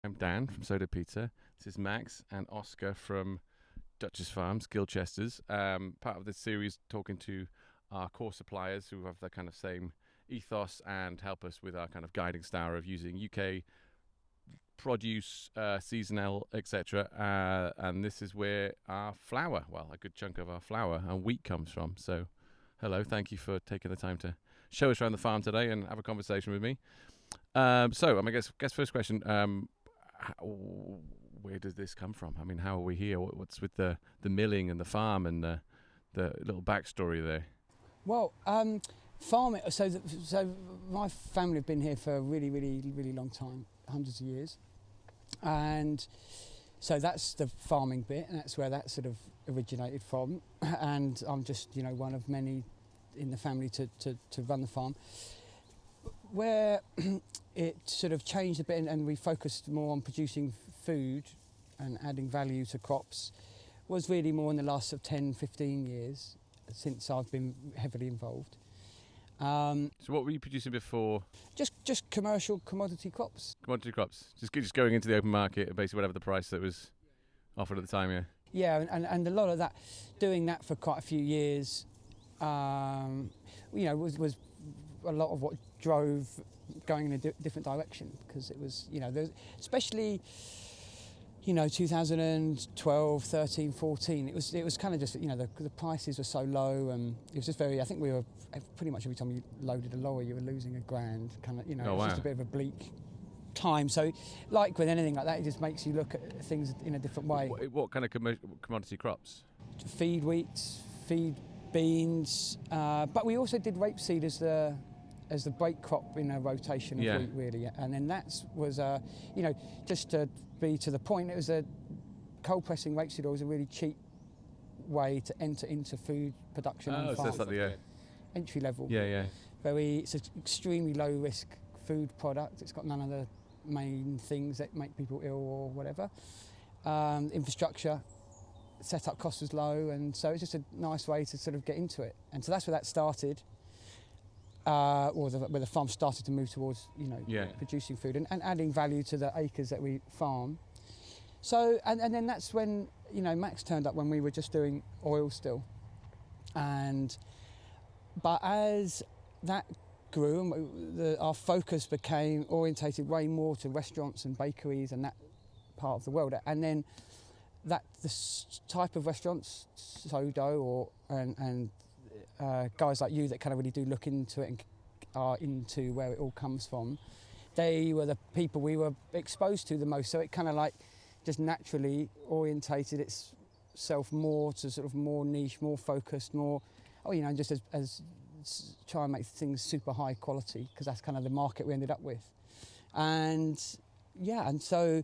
I'm Dan from Sodo Pizza. This is Max and Oscar from Duchess Farms, Gilchester's. Part of this series, talking to our core suppliers who have the kind of same ethos and help us with our kind of guiding star of using UK produce, seasonal, etc. And this is where our flour, well, a good chunk of our flour and wheat comes from. So, hello, thank you for taking the time to show us around the farm today and have a conversation with me. I guess first question. Where does this come from? I mean, how are we here? What's with the milling and the farm and the little backstory there? Well, farming. So my family have been here for a really, really, really long time, hundreds of years, and so that's the farming bit, and that's where that sort of originated from. And I'm just, one of many in the family to run the farm. Where it sort of changed a bit and we focused more on producing food and adding value to crops was really more in the last sort of 10, 15 years since I've been heavily involved. So what were you producing before? Just commercial commodity crops. Commodity crops. Just going into the open market, basically whatever the price that was offered at the time, yeah? Yeah, and a lot of that, doing that for quite a few years, was a lot of what drove going in a different direction, because it was, especially 2012, 13, 14, it was kind of just, the prices were so low, and it was just very, I think we were pretty much every time you loaded a lorry you were losing $1,000, kind of, Oh, it was wow. just a bit of a bleak time. So like with anything like that, it just makes you look at things in a different way. What kind of commodity crops? Feed wheat, feed beans, but we also did rapeseed as the break crop in a rotation of wheat, really. And then that was, just to be to the point, it was a cold pressing rapeseed oil was a really cheap way to enter into food production on So farms. it's like the Entry level. yeah. It's an extremely low risk food product. It's got none of the main things that make people ill or whatever. Infrastructure, setup cost was low, and so it's just a nice way to sort of get into it. And so that's where that started. Where the farm started to move towards, producing food and adding value to the acres that we farm. So, and then that's when, Max turned up when we were just doing oil still. But as that grew, and our focus became orientated way more to restaurants and bakeries and that part of the world. And then this type of restaurants, Sodo and guys like you that kind of really do look into it and are into where it all comes from, they were the people we were exposed to the most. So it kind of like just naturally orientated itself more to sort of more niche, more focused, more, just as try and make things super high quality, because that's kind of the market we ended up with. And so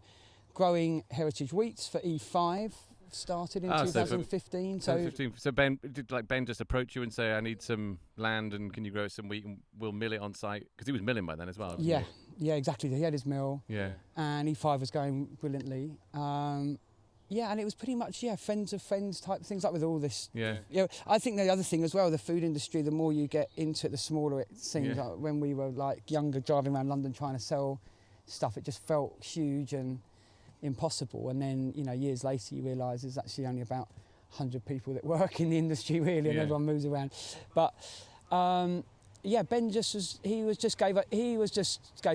growing heritage wheats for E5 started in 2015. So Ben just approach you and say, I need some land and can you grow some wheat and we'll mill it on site? Because he was milling by then as well. Yeah, exactly. He had his mill. Yeah. And E5 was going brilliantly. And it was pretty much, friends of friends type things, like with all this. Yeah. I think the other thing as well, the food industry, the more you get into it, the smaller it seems. Like when we were like younger, driving around London trying to sell stuff, it just felt huge and impossible. And then, years later you realise there's actually only about 100 people that work in the industry really, and everyone moves around. But Ben gave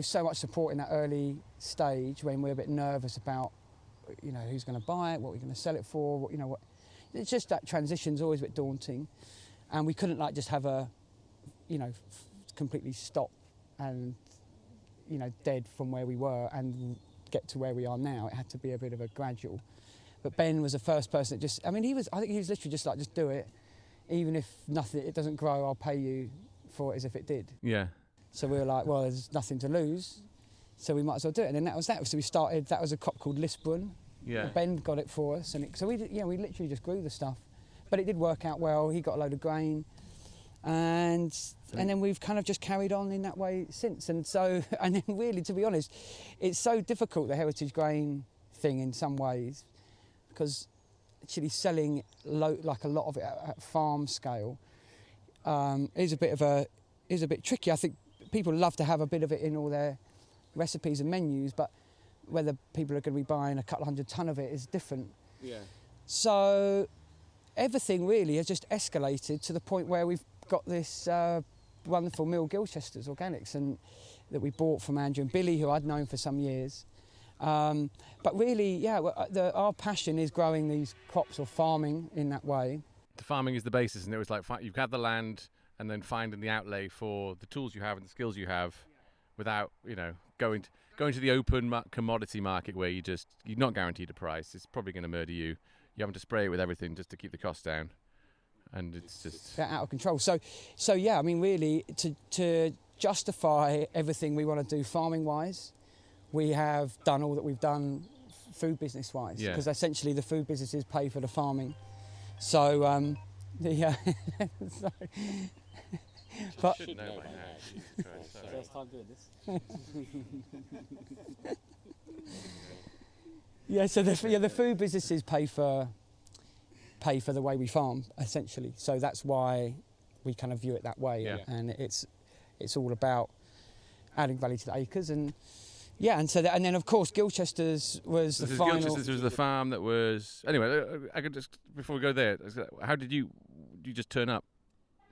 so much support in that early stage when we were a bit nervous about, who's going to buy it, what we're going to sell it for, what. It's just that transition's always a bit daunting, and we couldn't just have a, completely stop and, dead from where we were and get to where we are now. It had to be a bit of a gradual. But Ben was the first person that I think he was literally just do it. Even if it doesn't grow, I'll pay you for it as if it did. Yeah. So we were like, well, there's nothing to lose, so we might as well do it. And then that was that. So we started, that was a crop called Lisbon. Yeah. Ben got it for us. So we literally just grew the stuff. But it did work out well. He got a load of grain. And then we've kind of just carried on in that way since. And then really, to be honest, it's so difficult, the heritage grain thing in some ways, because actually selling like a lot of it at farm scale is a bit tricky. I think people love to have a bit of it in all their recipes and menus, but whether people are going to be buying a couple of 100 tonne of it is different. Yeah. So everything really has just escalated to the point where we've got this wonderful mill, Gilchester's Organics, and that we bought from Andrew and Billy, who I'd known for some years. But really, yeah, our passion is growing these crops or farming in that way. The farming is the basis, and it was like you've got the land, and then finding the outlay for the tools you have and the skills you have, without going to the open commodity market where you're not guaranteed a price. It's probably going to murder you. You having to spray it with everything just to keep the costs down, and it's just out of control. So yeah, I mean, really, to justify everything we want to do farming wise, we have done all that we've done food business wise, because essentially the food businesses pay for the farming. So so, but should know by now. Jesus Christ, sorry. First time doing this. yeah, so the food businesses pay for the way we farm, essentially. So that's why we kind of view it that way. Yeah. And it's all about adding value to the acres. And yeah, and so and then of course Gilchester's was the final. Gilchester's was the farm that was. Anyway, I could just, before we go there, how did you just turn up?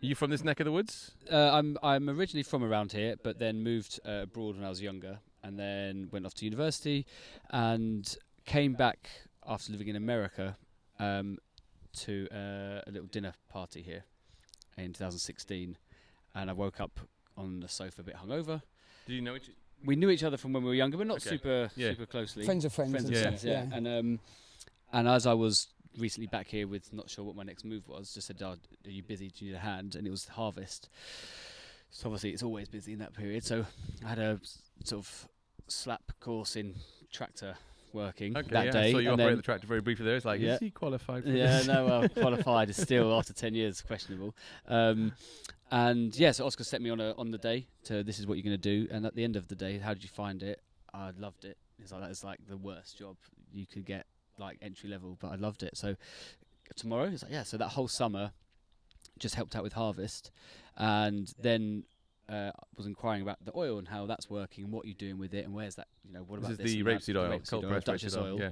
Are you from this neck of the woods? I'm originally from around here, but then moved abroad when I was younger, and then went off to university, and came back after living in America to a little dinner party here in 2016, and I woke up on the sofa a bit hungover. Did you know each? We knew each other from when we were younger, but not super closely. Friends of friends. Friends of friends, yeah. And as I was recently back here with not sure what my next move was, just said, are you busy, do you need a hand? And it was harvest, so obviously it's always busy in that period, so I had a sort of slap course in tractor working that day. So you operate the tractor very briefly there. It's like, is he qualified for this? No, well, qualified is still, after 10 years, questionable. And yeah, so Oscar set me on the day to, this is what you're going to do. And at the end of the day, how did you find it? I loved it. It's like, that is like the worst job you could get, like entry level, but I loved it. So tomorrow, it's like, so that whole summer just helped out with harvest. And then was inquiring about the oil and how that's working and what you're doing with it and where's that, what about this? This is the rapeseed oil, cold pressed Duchess oil. Yeah.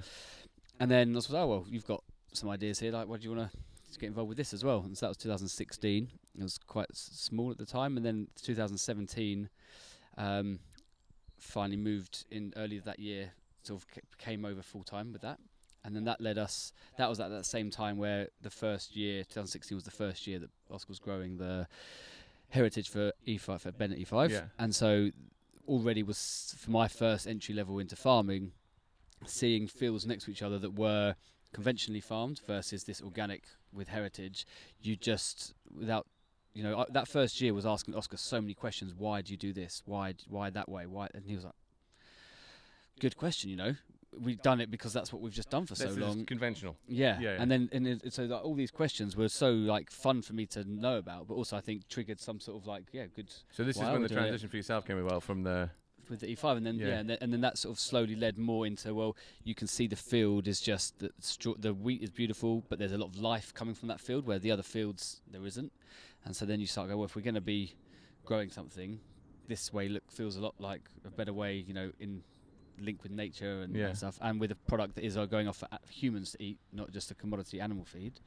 And then I was like, oh, well, you've got some ideas here, like, what do you want to get involved with this as well? And so that was 2016. It was quite small at the time. And then 2017, finally moved in earlier that year, sort of came over full time with that. And then that led us, that was at that same time where the first year, 2016 was the first year that Oscar was growing the heritage for E5, for Bennett E5. Yeah. And so already was, for my first entry level into farming, seeing fields next to each other that were conventionally farmed versus this organic with heritage, you just, without, that first year was asking Oscar so many questions. Why do you do this? Why that way? Why? And he was like, good question, We've done it because that's what we've just done for so long. Conventional. Yeah. And then so like, all these questions were so like fun for me to know about, but also I think triggered some sort of good. So this is when the transition for yourself came about from the with the E5, and then and then that sort of slowly led more into, well, you can see the field is just the wheat is beautiful, but there's a lot of life coming from that field where the other fields there isn't, and so then you start going, well, if we're going to be growing something, this way feels a lot like a better way, in link with nature and stuff, and with a product that is going off for humans to eat, not just a commodity animal feed.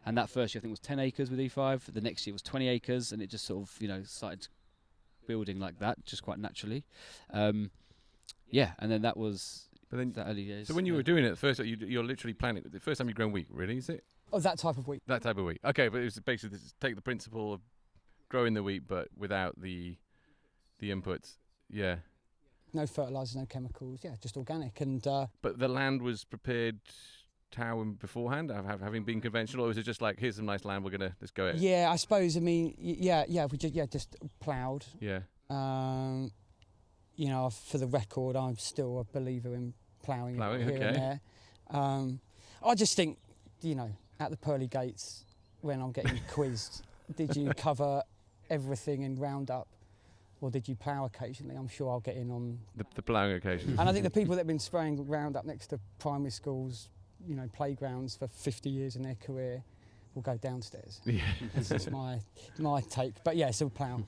And that first year I think was 10 acres with E5. The next year was 20 acres, and it just sort of started building like that, just quite naturally. And then that was the early days. So when you were doing it, the first you're literally planting. The first time you've grown wheat, really, is it? Oh, that type of wheat. That type of wheat. Okay, but it was basically take the principle of growing the wheat, but without the inputs. Yeah. No fertilisers, no chemicals, just organic. And but the land was prepared beforehand, having been conventional, or was it just like, here's some nice land, we're gonna just go it? Yeah, I suppose. I mean, we just ploughed. Yeah. For the record, I'm still a believer in ploughing here okay. and there. I just think, at the pearly gates when I'm getting quizzed, did you cover everything in Roundup? Or did you plough occasionally? I'm sure I'll get in on the ploughing occasion. And I think the people that have been spraying Roundup next to primary schools, playgrounds for 50 years in their career, will go downstairs. Yeah, that's just my take. But yeah, so plough.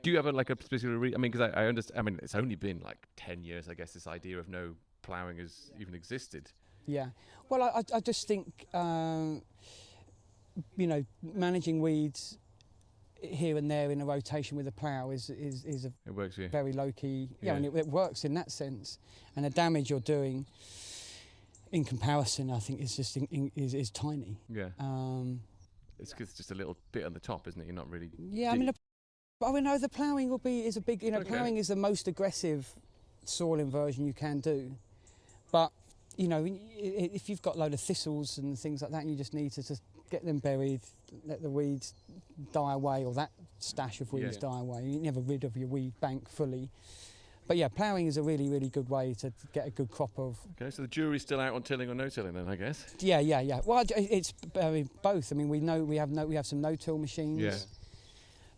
Do you have like a particular I mean, because I understand. I mean, it's only been like 10 years, I guess. This idea of no ploughing has even existed. Yeah. Well, I just think managing weeds here and there in a rotation with a plough is a It works for you. very low key. Yeah, Yeah. and it works in that sense. And the damage you're doing, in comparison, I think is just is tiny. Yeah. It's 'cause it's just a little bit on the top, isn't it? You're not really. Yeah, I mean, the ploughing is a big. Okay. Ploughing is the most aggressive soil inversion you can do. But if you've got a load of thistles and things like that, and you just need to just get them buried, let the weeds die away, or that stash of weeds die away. You're never rid of your weed bank fully. But yeah, ploughing is a really, really good way to get a good crop of. Okay, so the jury's still out on tilling or no tilling then, I guess. Yeah. Well, it's both. I mean, we have some no-till machines. Yeah.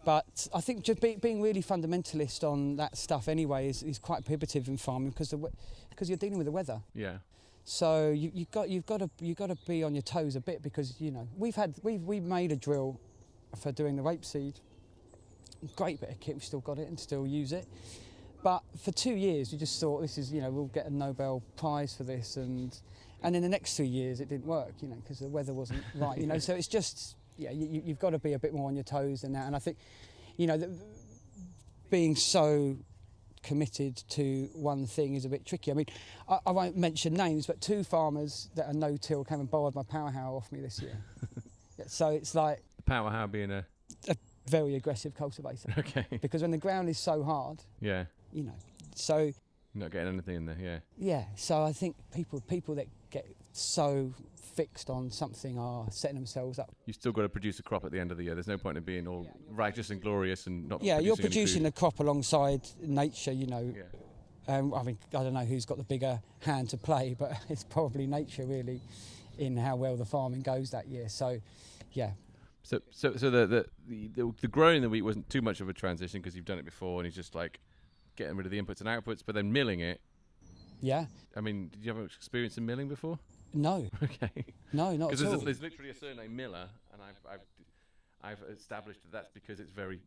But I think just being really fundamentalist on that stuff anyway is quite prohibitive in farming because you're dealing with the weather. Yeah. So you've got to be on your toes a bit because we've made a drill for doing the rapeseed. Great bit of kit, we still got it and still use it. But for 2 years we just thought this is we'll get a Nobel Prize for this, and in the next 3 years it didn't work because the weather wasn't right. So it's just you've got to be a bit more on your toes than that. And I think being so committed to one thing is a bit tricky. I mean, I won't mention names, but 2 farmers that are no-till came and borrowed my power harrow off me this year. So it's like The power harrow being a very aggressive cultivator. okay. Because when the ground is so hard, Yeah. so You're not getting anything in there. Yeah. yeah. So I think people that get so fixed on something are setting themselves up. You still got to produce a crop at the end of the year. There's no point in being all righteous and glorious and not. Yeah, you're any producing food. a crop alongside nature. Yeah. I mean, I don't know who's got the bigger hand to play, but it's probably nature really, in how well the farming goes that year. So, yeah. So the growing the wheat wasn't too much of a transition because you've done it before and it's just like getting rid of the inputs and outputs, but then milling it. Yeah. I mean, did you have much experience in milling before? No. Okay. No, not at all. Because there's literally a surname Miller, and I've established that's because it's very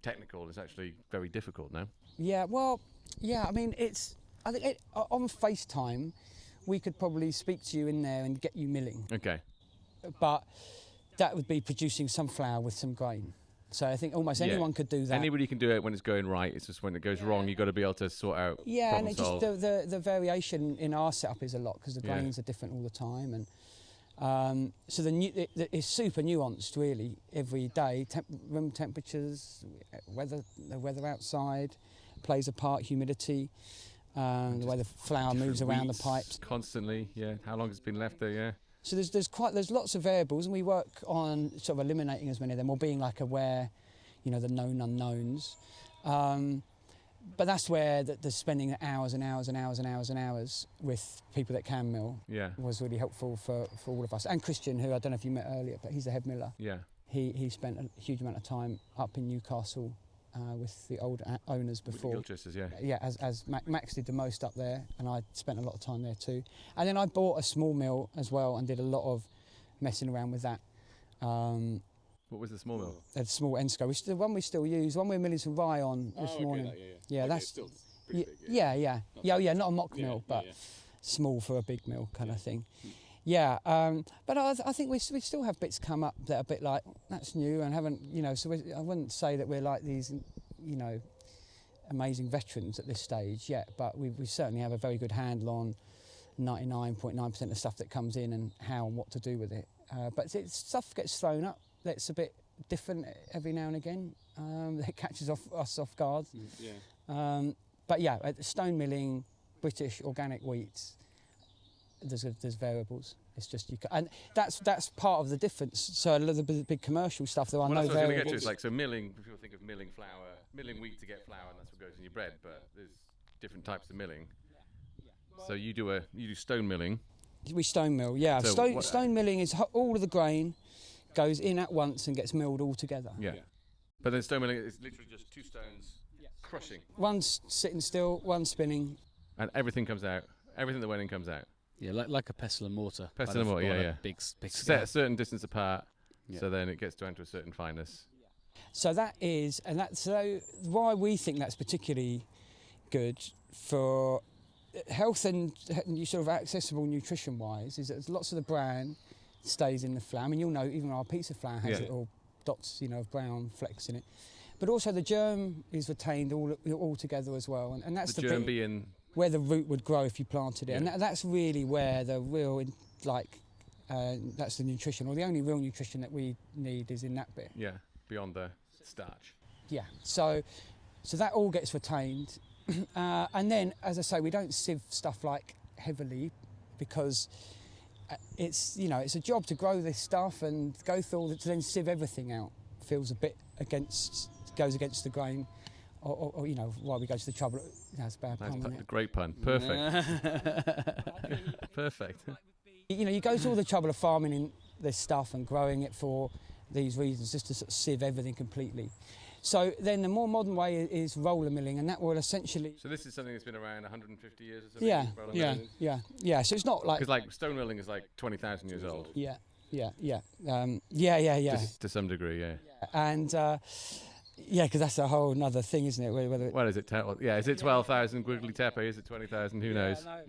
technical. It's actually very difficult now. Yeah. Well. Yeah. I mean, I think on FaceTime, we could probably speak to you in there and get you milling. Okay. But that would be producing some flour with some grain. So I think almost anyone could do that. Anybody can do it when it's going right. It's just when it goes wrong, you've got to be able to sort out. Yeah, and problem it solve. just the variation in our setup is a lot because the grains are different all the time, and so it's super nuanced really every day. Room temperatures, the weather outside plays a part. Humidity, the way the flour moves around the pipes constantly. Yeah, how long it's been left there? Yeah. So there's lots of variables, and we work on sort of eliminating as many of them, or being like aware, the known unknowns. But that's where the spending hours and hours and hours and hours and hours with people that can mill was really helpful for all of us. And Christian, who I don't know if you met earlier, but he's the head miller. Yeah. He spent a huge amount of time up in Newcastle with the old owners before. With the Duchesses, yeah. Yeah, as Max did the most up there, and I spent a lot of time there too. And then I bought a small mill as well and did a lot of messing around with that. What was the small mill? A small Ensco, the one we still use, one we're milling some rye on this morning. Yeah, okay, that's still pretty big, yeah, not a mock mill, but small for a big mill kind of thing. Yeah, but I think we still have bits come up that are a bit like, that's new and haven't, so I wouldn't say that we're like these, amazing veterans at this stage yet, but we certainly have a very good handle on 99.9% of stuff that comes in and how and what to do with it. But stuff gets thrown up that's a bit different every now and again, that catches us off guard. But yeah, stone milling, British organic wheats, there's variables. It's just and that's part of the difference. So a little bit of big commercial stuff, there are no that's what I was variables. going to get to. It's like, so milling, people think of milling flour, milling wheat to get flour, and that's what goes in your bread. But there's different types of milling. So you do stone milling. We stone mill, yeah. So stone milling is all of the grain goes in at once and gets milled all together. Yeah. But then stone milling is literally just 2 stones crushing. One's sitting still, one's spinning. And everything comes out. Everything that went in comes out. Yeah, like a pestle and mortar. Pestle and mortar, yeah. Big Set scale. a certain distance apart, so then it gets down to a certain fineness. So that is, and that's so why we think that's particularly good for health and sort of accessible nutrition-wise is that lots of the bran stays in the flour. I mean, you'll know even our pizza flour has little dots, of brown flecks in it. But also the germ is retained all together as well, and that's the the germ bit being where the root would grow if you planted it, and that's really where the real that's the nutrition, or the only real nutrition that we need is in that bit. Yeah, beyond the starch. Yeah, so that all gets retained, and then, as I say, we don't sieve stuff like heavily because it's a job to grow this stuff and go through all to then sieve everything out feels a bit goes against the grain, or why we go to the trouble. That's a bad pun, isn't it? Great pun, perfect. Perfect. You go to all the trouble of farming in this stuff and growing it for these reasons, just to sort of sieve everything completely. So then the more modern way is roller milling, and that will essentially... So this is something that's been around 150 years or something? Yeah. So it's not like... Because like stone milling is like 20,000 years old. Yeah. To some degree, yeah. And... because that's a whole other thing, isn't it? Well, is it? Is it 12,000 Gwigli Tepe? Is it 20,000? Who knows? No.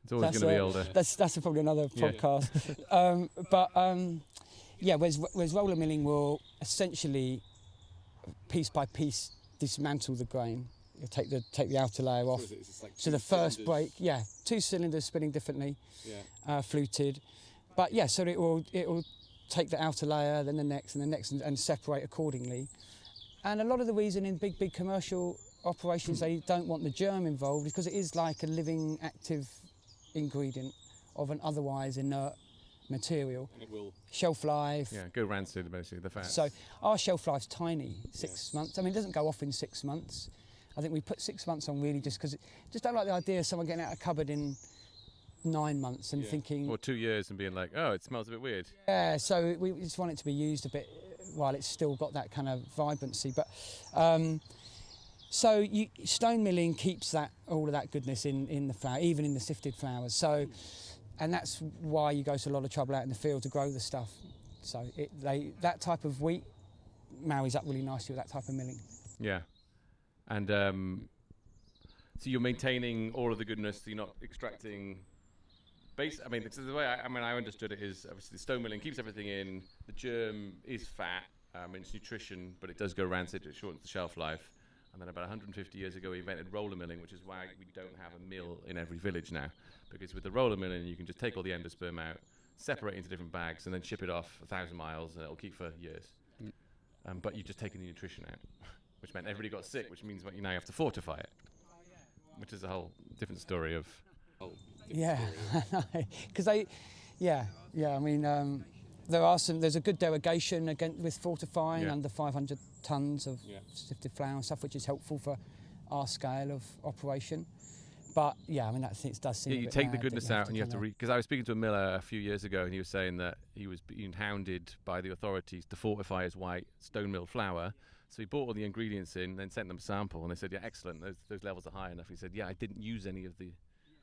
It's always going to be older. That's probably another podcast. Whereas roller milling will essentially, piece by piece, dismantle the grain. You'll take the outer layer off. So the first break, 2 cylinders spinning differently, fluted. But so it will take the outer layer, then the next, and separate accordingly. And a lot of the reason in big commercial operations they don't want the germ involved is because it is like a living, active ingredient of an otherwise inert material. And it will... Shelf life. Yeah, go rancid, basically, the fat. So our shelf life's tiny, 6 months. I mean, it doesn't go off in 6 months. I think we put 6 months on really just because just don't like the idea of someone getting out of a cupboard in 9 months and thinking... Or 2 years and being like, oh, it smells a bit weird. Yeah, so we just want it to be used a bit while it's still got that kind of vibrancy. But stone milling keeps all of that goodness in the flour, even in the sifted flours. So, and that's why you go to a lot of trouble out in the field to grow the stuff. So that type of wheat marries up really nicely with that type of milling. Yeah, and so you're maintaining all of the goodness. So you're not extracting. The way I understood it is obviously the stone milling keeps everything in. The germ is fat. It's nutrition, but it does go rancid. It shortens the shelf life. And then about 150 years ago, we invented roller milling, which is why we don't have a mill in every village now. Because with the roller milling, you can just take all the endosperm out, separate it into different bags, and then ship it off 1,000 miles, and it'll keep for years. But you've just taken the nutrition out, which meant everybody got sick, which means you now have to fortify it, which is a whole different story of... because there's a good derogation with fortifying under 500 tonnes of sifted flour and stuff, which is helpful for our scale of operation. But that does seem. Yeah, you take the goodness out, and you have to because I was speaking to a miller a few years ago, and he was saying that he was being hounded by the authorities to fortify his white stone mill flour. So he bought all the ingredients in, then sent them a sample, and they said, "Yeah, excellent. Those levels are high enough." He said, "Yeah, I didn't use any of the.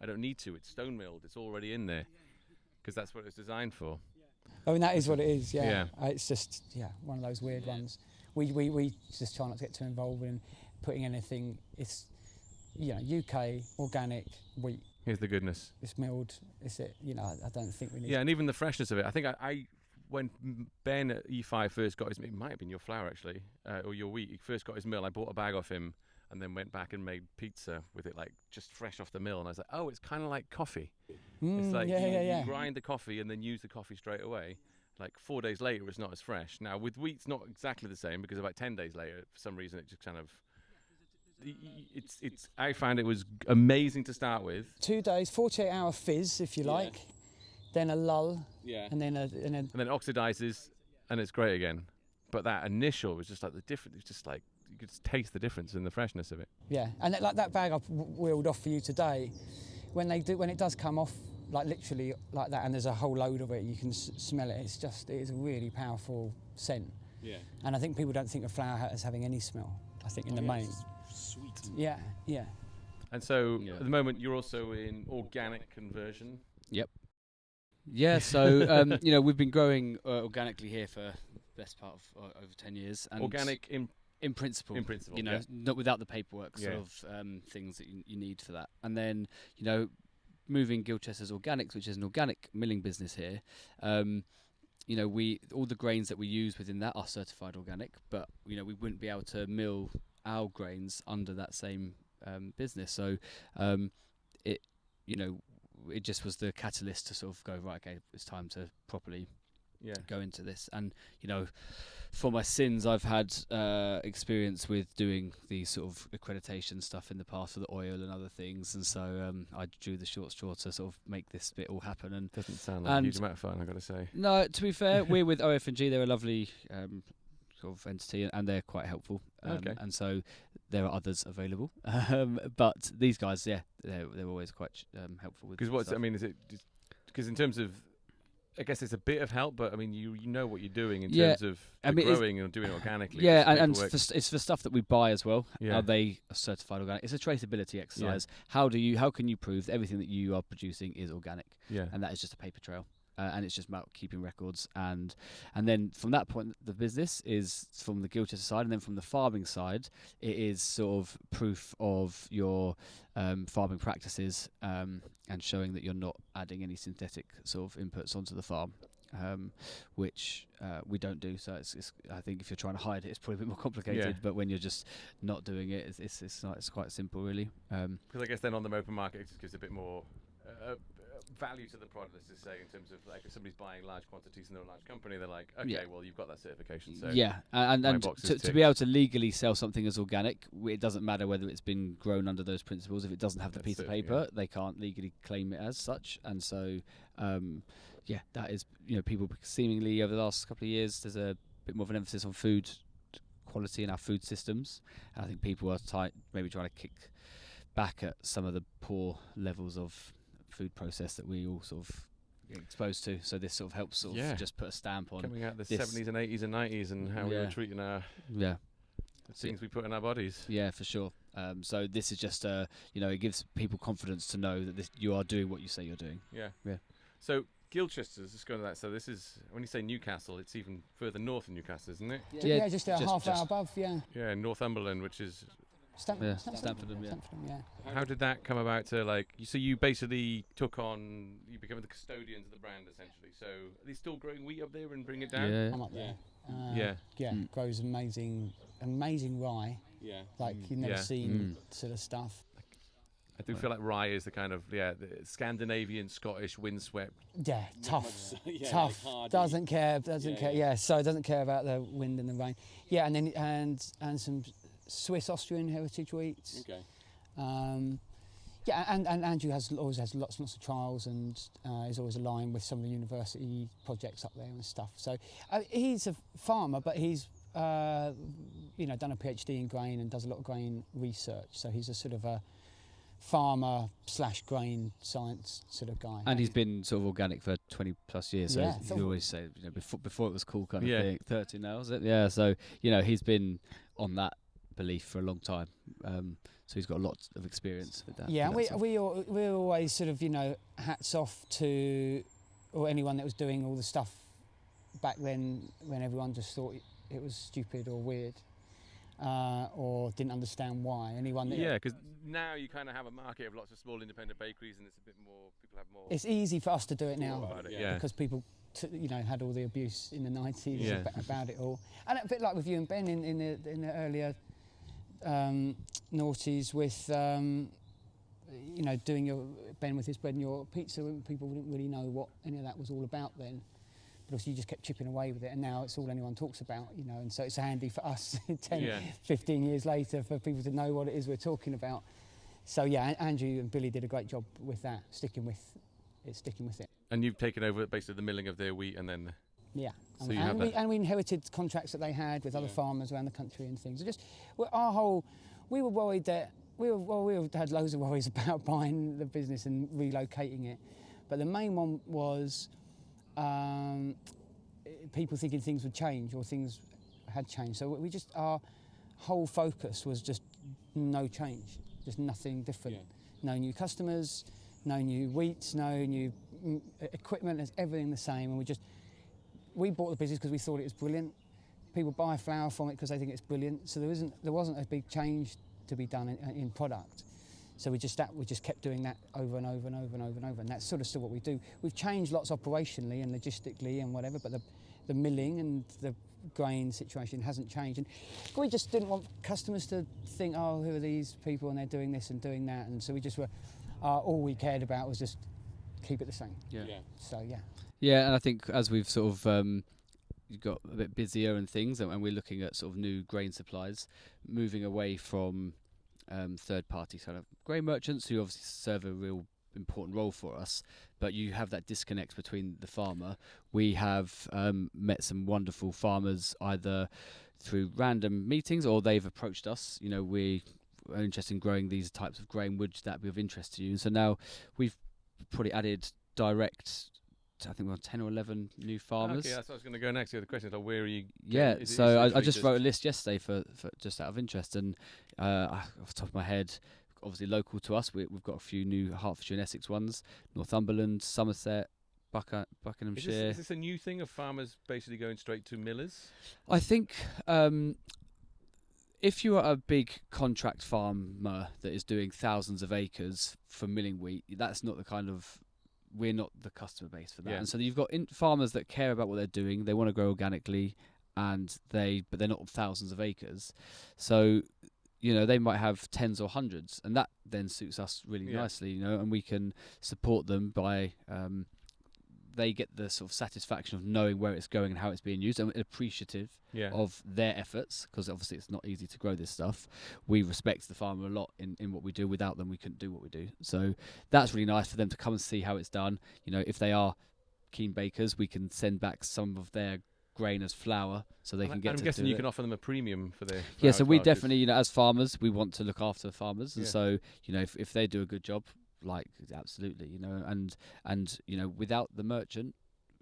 I don't need to. It's stone milled. It's already in there, because that's what it's designed for." I mean, that is what it is. Yeah. It's just one of those weird ones. We just try not to get too involved in putting anything. It's UK organic wheat. Here's the goodness. It's milled. It's it. I don't think we need. Yeah, and even the freshness of it. I think I when Ben at E5 first got his, it might have been your flour actually, or your wheat. He first got his mill. I bought a bag off him, and then went back and made pizza with it, like just fresh off the mill. And I was like, oh, it's kind of like coffee. It's like you grind the coffee and then use the coffee straight away. Like 4 days later, it's not as fresh. Now with wheat, it's not exactly the same because about 10 days later, for some reason, it just kind of. It's. I found it was amazing to start with. 2 days, 48-hour fizz, if you like, then a lull, and then and then it oxidizes, and it's great again. But that initial was just like the difference. It's just like you could just taste the difference in the freshness of it. Yeah, and like that bag I've wheeled off for you today, when it does come off, like literally like that, and there's a whole load of it, you can smell it. It is a really powerful scent. Yeah. And I think people don't think of flour as having any smell. I think in the main. Sweet. Yeah. And so at the moment you're also in organic conversion. Yep. Yeah. So we've been growing organically here for best part of over 10 years. And Organic in principle, you know, not without the paperwork sort of things that you need for that. And then, you know, moving Gilchester's Organics, which is an organic milling business here, you know, all the grains that we use within that are certified organic, but, you know, we wouldn't be able to mill our grains under that same business. So it, you know, it just was the catalyst to sort of go, right, okay, it's time to properly go into this. And, you know, for my sins, I've had experience with doing the sort of accreditation stuff in the past for the oil and other things, and so I drew the short straw to sort of make this bit all happen. And doesn't sound like a huge amount of fun, I've got to say. No, to be fair, we're with OF&G. They're a lovely sort of entity, and they're quite helpful. And so there are others available, but these guys, they're always quite helpful with. Because I mean, is it because in terms of, I guess it's a bit of help, but I mean, you know what you're doing in terms of growing and doing it organically. Yeah, and it's for stuff that we buy as well. Are they certified organic? It's a traceability exercise. How can you prove that everything that you are producing is organic? Yeah, and that is just a paper trail. And it's just about keeping records, and then from that point, the business is from the Gilchester side, and then from the farming side, it is sort of proof of your farming practices, and showing that you're not adding any synthetic sort of inputs onto the farm, which we don't do. So it's I think if you're trying to hide it, it's probably a bit more complicated. But when you're just not doing it, it's quite simple, really. Because I guess then on the open market, it just gives a bit more value to the product, let's just say, in terms of like if somebody's buying large quantities and they're a large company, they're like, okay, well, you've got that certification. So and to be able to legally sell something as organic, it doesn't matter whether it's been grown under those principles. If it doesn't have the piece of paper, they can't legally claim it as such. And so, that is, you know, people seemingly over the last couple of years, there's a bit more of an emphasis on food quality in our food systems. And I think people are maybe trying to kick back at some of the poor levels of food process that we all sort of get exposed to. So this sort of helps sort of just put a stamp on coming out of the 70s and 80s and 90s and how we were treating our the things we put in our bodies. Yeah, for sure. So this is just you know, it gives people confidence to know that you are doing what you say you're doing. Yeah. So Gilchester's, let's go to that. So this is, when you say Newcastle, it's even further north than Newcastle, isn't it? Yeah, just a half hour above. Yeah, Northumberland, which is Stamford. How did that come about? So you basically you became the custodians of the brand, essentially. So are they still growing wheat up there and bring it down? Yeah, I'm up there. Grows amazing rye. Yeah, like you've never seen sort of stuff. I do feel like rye is the kind of the Scandinavian, Scottish, windswept. Yeah, tough. Doesn't care. Yeah, so it doesn't care about the wind and the rain. Yeah, and then and some Swiss Austrian heritage wheats. Okay. And Andrew always has lots of trials, and is always aligned with some of the university projects up there and stuff. So he's a farmer, but he's done a PhD in grain and does a lot of grain research. So he's a sort of a farmer / grain science sort of guy. And he's been sort of organic for 20 plus years. So you always say, you know, before it was cool kind of thing. 30 now, is it? Yeah. So, you know, he's been on that belief for a long time. So he's got a lot of experience with that. Yeah, we're always sort of, you know, hats off to anyone that was doing all the stuff back then when everyone just thought it was stupid or weird. Or didn't understand why. Anyone that because now you kind of have a market of lots of small independent bakeries, and it's a bit more. People have more. It's easy for us to do it now, because people, had all the abuse in the 90s about it all, and a bit like with you and Ben in the earlier noughties with doing Ben with his bread and your pizza. People didn't really know what any of that was all about then. But also you just kept chipping away with it, and now it's all anyone talks about, and so it's handy for us 10, 15 years later for people to know what it is we're talking about. So Andrew and Billy did a great job with that, sticking with it. And you've taken over basically the milling of their wheat, and then so we inherited contracts that they had with other farmers around the country and things. We were worried that we had loads of worries about buying the business and relocating it, but the main one was people thinking things would change or things had changed. So our whole focus was just no change, just nothing different. No new customers, no new wheats, no new equipment. There's everything the same. And we bought the business because we thought it was brilliant. people buy flour from it because they think it's brilliant. So there wasn't a big change to be done in product. So we just kept doing that over and over and over and over and over, and that's sort of still what we do. We've changed lots operationally and logistically and whatever, but the milling and the grain situation hasn't changed. And we just didn't want customers to think, oh, who are these people and they're doing this and doing that, and so we just were all we cared about was just keep it the same. Yeah. So Yeah, and I think as we've sort of got a bit busier and things, and we're looking at sort of new grain supplies, moving away from third-party kind of grain merchants who obviously serve a real important role for us, but you have that disconnect between the farmer. We have met some wonderful farmers either through random meetings or they've approached us. You know, we are interested in growing these types of grain. Would that be of interest to you? And so now we've probably added direct, I think we're on 10 or 11 new farmers. Okay, that's what I was going to go next. The question is, where are you? Yeah, so I just wrote a list yesterday for just out of interest, and off the top of my head, obviously local to us, we've got a few new Hertfordshire and Essex ones, Northumberland, Somerset, Buckinghamshire. Is this a new thing of farmers basically going straight to millers? I think if you are a big contract farmer that is doing thousands of acres for milling wheat, that's not the kind of, we're not the customer base for that. Yeah. And so you've got farmers that care about what they're doing, they want to grow organically, but they're not thousands of acres. So, you know, they might have tens or hundreds, and that then suits us really nicely, you know, and we can support them by they get the sort of satisfaction of knowing where it's going and how it's being used, and appreciative of their efforts, because obviously it's not easy to grow this stuff. We respect the farmer a lot in what we do. Without them, we couldn't do what we do. So that's really nice for them to come and see how it's done. You know, if they are keen bakers, we can send back some of their grain as flour so they can get to I'm guessing do you it. can offer them a premium for their Yeah, so we flour, definitely, you know, as farmers, we want to look after the farmers, and Yeah. so, you know, if they do a good job, like, absolutely, you know, and you know, without the merchant,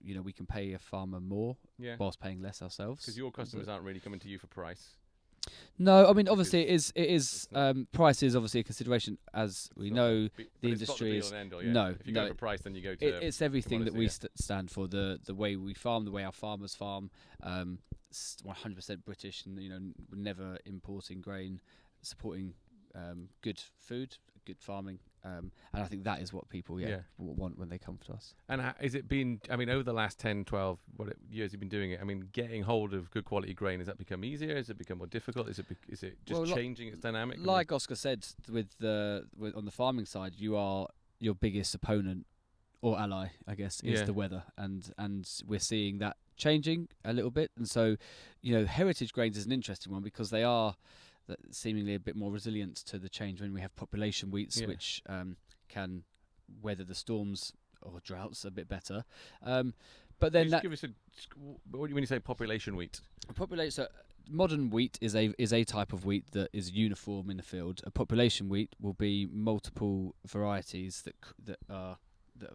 you know, we can pay a farmer more whilst paying less ourselves. because your customers aren't really coming to you for price. No, I mean, obviously it is price is obviously a consideration, as we know. The industry is no. If you go for price, then you go to. It's everything that we stand for. The way we farm, the way our farmers farm, 100% British, and, you know, never importing grain, supporting good food, good farming, and I think that is what people want when they come to us. And is it been? I mean, over the last 10, 12 years you've been doing it. I mean, getting hold of good quality grain, has that become easier? Has it become more difficult? Is it just changing its dynamic? Like Oscar said, with on the farming side, your biggest opponent or ally, I guess, is the weather, and we're seeing that changing a little bit. And so, you know, heritage grains is an interesting one because they are seemingly a bit more resilient to the change when we have population wheats, which can weather the storms or droughts a bit better. But then give us what do you when you say population wheat? So modern wheat is a type of wheat that is uniform in the field. A population wheat will be multiple varieties that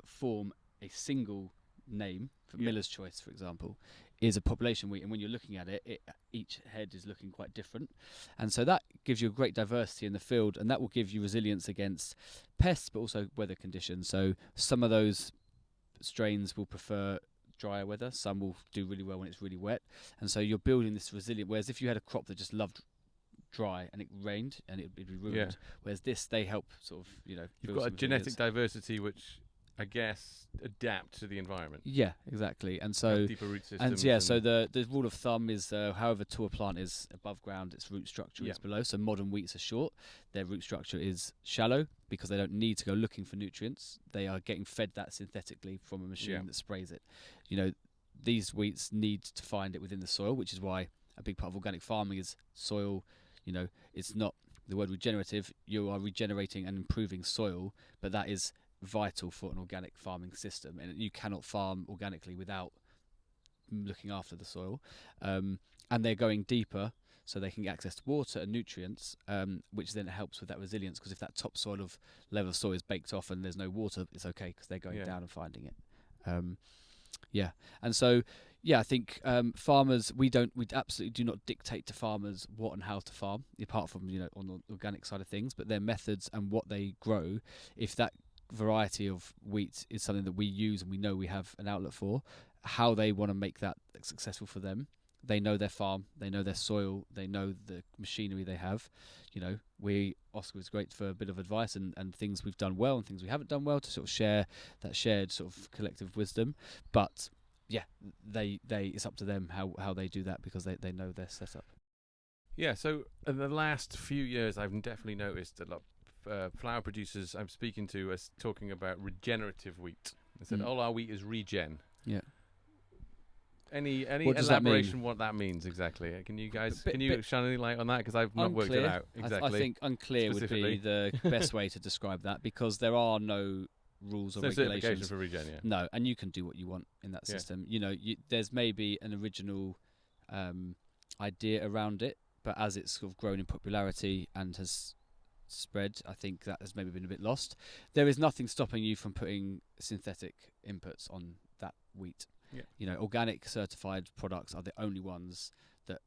form a single name. For Miller's Choice, for example, is a population wheat, and when you're looking at it, each head is looking quite different, and so that gives you a great diversity in the field, and that will give you resilience against pests, but also weather conditions. So some of those strains will prefer drier weather, some will do really well when it's really wet, and so you're building this resilient. Whereas if you had a crop that just loved dry and it rained and it'd be ruined, whereas they help sort of, you know, you've got a genetic diversity which, I guess, adapt to the environment. Yeah, exactly. And so, deeper root systems. So the rule of thumb is however tall a plant is above ground, its root structure is below. So modern wheats are short. Their root structure is shallow because they don't need to go looking for nutrients. They are getting fed that synthetically from a machine that sprays it. You know, these wheats need to find it within the soil, which is why a big part of organic farming is soil. You know, it's not the word regenerative. You are regenerating and improving soil, but that is vital for an organic farming system, and you cannot farm organically without looking after the soil, and they're going deeper so they can get access to water and nutrients, which then helps with that resilience, because if that topsoil of level of soil is baked off and there's no water, it's okay because they're going down and finding it. And so I think farmers, we absolutely do not dictate to farmers what and how to farm, apart from, you know, on the organic side of things, but their methods and what they grow, if that variety of wheat is something that we use and we know we have an outlet for, how they want to make that successful for them, they know their farm, they know their soil, they know the machinery they have. You know, Oscar is great for a bit of advice and things we've done well and things we haven't done well, to sort of share that shared sort of collective wisdom. But yeah, they it's up to them how they do that, because they know their setup. Yeah, so in the last few years, I've definitely noticed a lot of flour producers I'm speaking to are talking about regenerative wheat. They said, all our wheat is regen. Yeah. Any What does that mean? elaboration what that means exactly? Can you guys shine any light on that? Because I've not worked it out exactly. I think unclear would be the best way to describe that, because there are no rules or regulations. Certification for regen, yeah. No, and you can do what you want in that system. You know, there's maybe an original idea around it, but as it's sort of grown in popularity and has spread, I think that has maybe been a bit lost. There is nothing stopping you from putting synthetic inputs on that wheat. Yeah. You know, organic certified products are the only ones that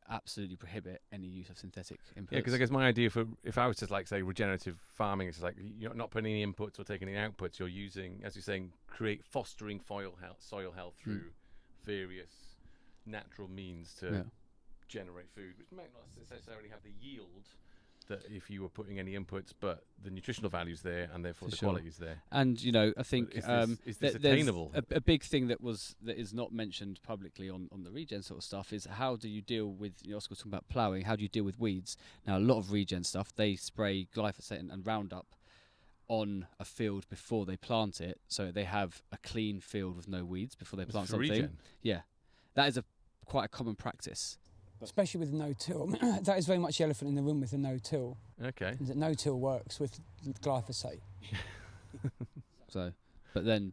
absolutely prohibit any use of synthetic inputs. Yeah, because I guess my idea for, if I was to say regenerative farming, it's like you're not putting any inputs or taking any outputs. You're using, as you're saying, fostering soil health through various natural means to generate food, which might not necessarily have the yield that if you were putting any inputs, but the nutritional value's there and therefore the quality's there. And you know, I think is this attainable? A big thing that is not mentioned publicly on the regen sort of stuff is, how do you deal with, Oscar was talking about ploughing, how do you deal with weeds? Now, a lot of regen stuff, they spray glyphosate and Roundup on a field before they plant it, so they have a clean field with no weeds before they plant something. Regen. Yeah, that is quite a common practice. Especially with no-till. That is very much the elephant in the room with the no-till. Okay. Is that no-till works with glyphosate. But that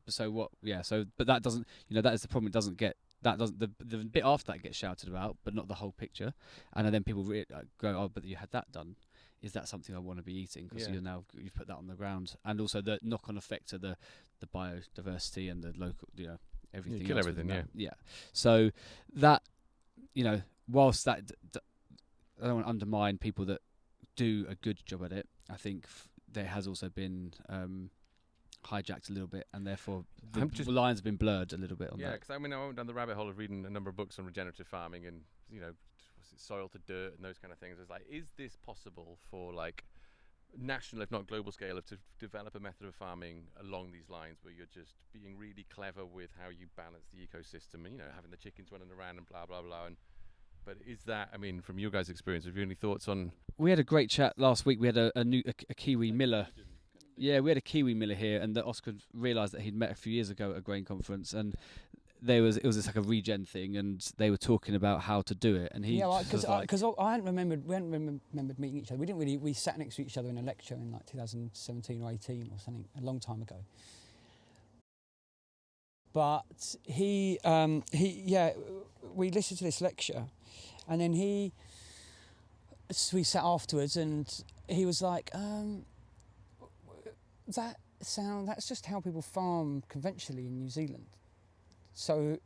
doesn't, that is the problem. It doesn't get, that doesn't, the bit after that gets shouted about, but not the whole picture. And then people go, oh, but you had that done. Is that something I want to be eating? Because you've put that on the ground. And also the knock-on effect of the biodiversity and the local, everything. You kill everything, Yeah. So that, whilst that, I don't want to undermine people that do a good job at it. I think there has also been hijacked a little bit, and therefore the lines have been blurred a little bit on that. Yeah, because I went down the rabbit hole of reading a number of books on regenerative farming and, soil to dirt and those kind of things. It's like, is this possible for national, if not global scale, to develop a method of farming along these lines where you're just being really clever with how you balance the ecosystem and, having the chickens running around and blah, blah, blah. But is that, from your guys' experience, have you any thoughts on... We had a great chat last week. We had a Kiwi miller. Yeah, we had a Kiwi miller here, and that Oscar realised that he'd met a few years ago at a grain conference, and it was just like a regen thing, and they were talking about how to do it. And he because I hadn't remembered, we hadn't remembered meeting each other. We sat next to each other in a lecture in 2017 or 18 or something, a long time ago. But we listened to this lecture, and then we sat afterwards, and he was like, that's just how people farm conventionally in New Zealand. So,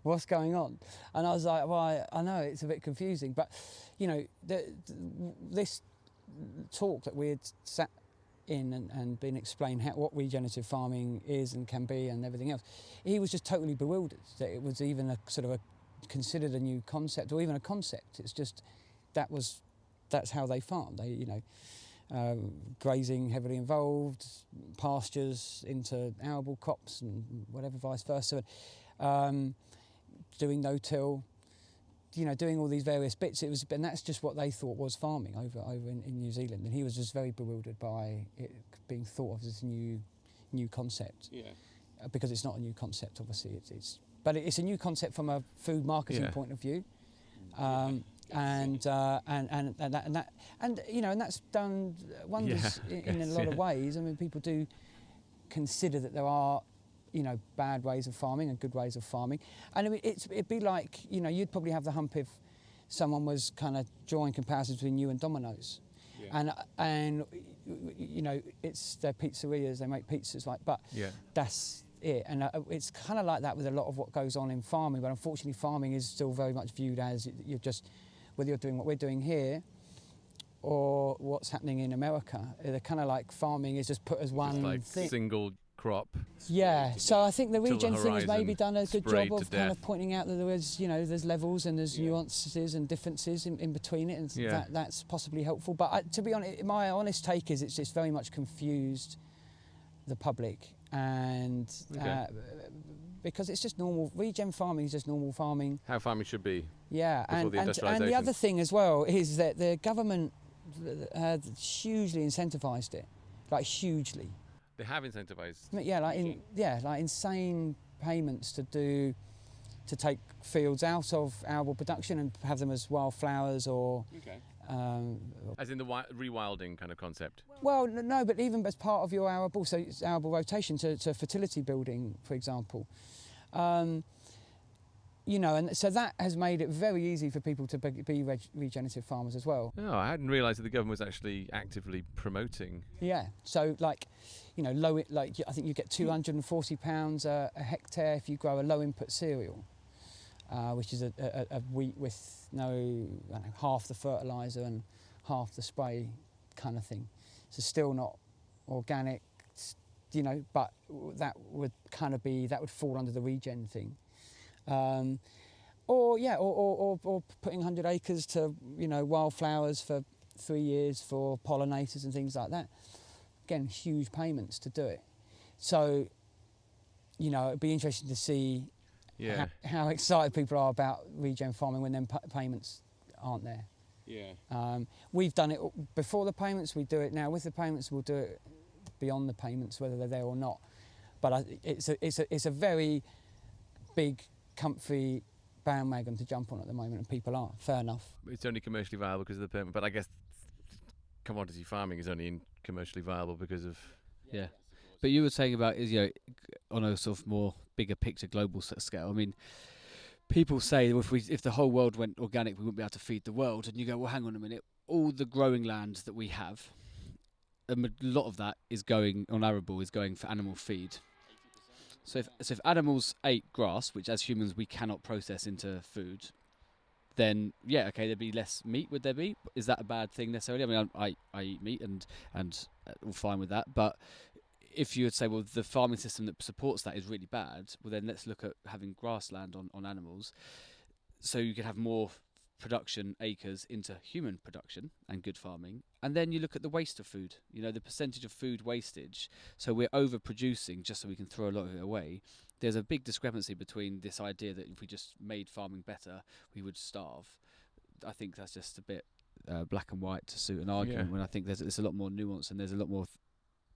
what's going on? And I was like, well, I know it's a bit confusing, but, this talk that we had sat in and been explained what regenerative farming is and can be and everything else, he was just totally bewildered that it was even a sort of considered a new concept or even a concept. It's just that's how they farm. They grazing heavily involved, pastures into arable crops and whatever, vice versa. Doing no-till, doing all these various bits. And that's just what they thought was farming over in New Zealand. And he was just very bewildered by it being thought of as a new concept. Yeah. Because it's not a new concept, obviously. But it's a new concept from a food marketing point of view. And that's done wonders in a lot of ways. People do consider that there are, bad ways of farming and good ways of farming. And it'd be like, you'd probably have the hump if someone was kind of drawing comparisons between you and Domino's. Yeah. And it's their pizzerias, they make pizzas, that's it. And it's kind of like that with a lot of what goes on in farming. But unfortunately, farming is still very much viewed as you're just, whether you're doing what we're doing here or what's happening in America, they're kind of like farming is just put as one thing. Single crop. Yeah, so I think the Till the regen thing has maybe horizon, done a good sprayed job to of kind of death. pointing out that there's levels and there's nuances and differences in between it, and Yeah. that's possibly helpful. But to be honest, my honest take is it's very much confused the public, and Okay. because it's just normal, regen farming is just normal farming. How farming should be. Yeah, Before the and the industrialisation. other thing as well is that the government had hugely incentivised it, like hugely. They have incentivized. I mean, like insane payments to take fields out of arable production and have them as wildflowers or. Okay. Um, As in the rewilding kind of concept. well, no, but even as part of your arable, so it's arable rotation to fertility building, for example. And so that has made it very easy for people to be regenerative farmers as well. Oh, I hadn't realised that the government was actually actively promoting. Yeah. So I think you get £240 a hectare if you grow a low input cereal, which is a wheat with half the fertiliser and half the spray kind of thing. So still not organic, but that would fall under the regen thing. Or putting 100 acres to wildflowers for 3 years for pollinators and things like that. Again, huge payments to do it. So, it'd be interesting to see how excited people are about regen farming when them payments aren't there. Yeah. We've done it before the payments. We do it now with the payments. We'll do it beyond the payments, whether they're there or not. But it's a very big, comfy bandwagon to jump on at the moment, and people are. Fair enough. It's only commercially viable because of the permit, but I guess commodity farming is only commercially viable because of. Yeah. But you were saying about on a sort of more bigger picture, global scale. I mean, people say if the whole world went organic, we wouldn't be able to feed the world. And you go, well, hang on a minute. All the growing land that we have, a lot of that is going on arable, is going for animal feed. So if animals ate grass, which as humans we cannot process into food, then there'd be less meat. Would there be? Is that a bad thing necessarily? I mean, I eat meat and all fine with that. But if you would say, well, the farming system that supports that is really bad, well then let's look at having grassland on animals, so you could have more production acres into human production and good farming. And then you look at the waste of food, the percentage of food wastage. So we're overproducing just so we can throw a lot of it away. There's a big discrepancy between this idea that if we just made farming better, we would starve. I think that's just a bit black and white to suit an argument, when I think there's a lot more nuance and there's a lot more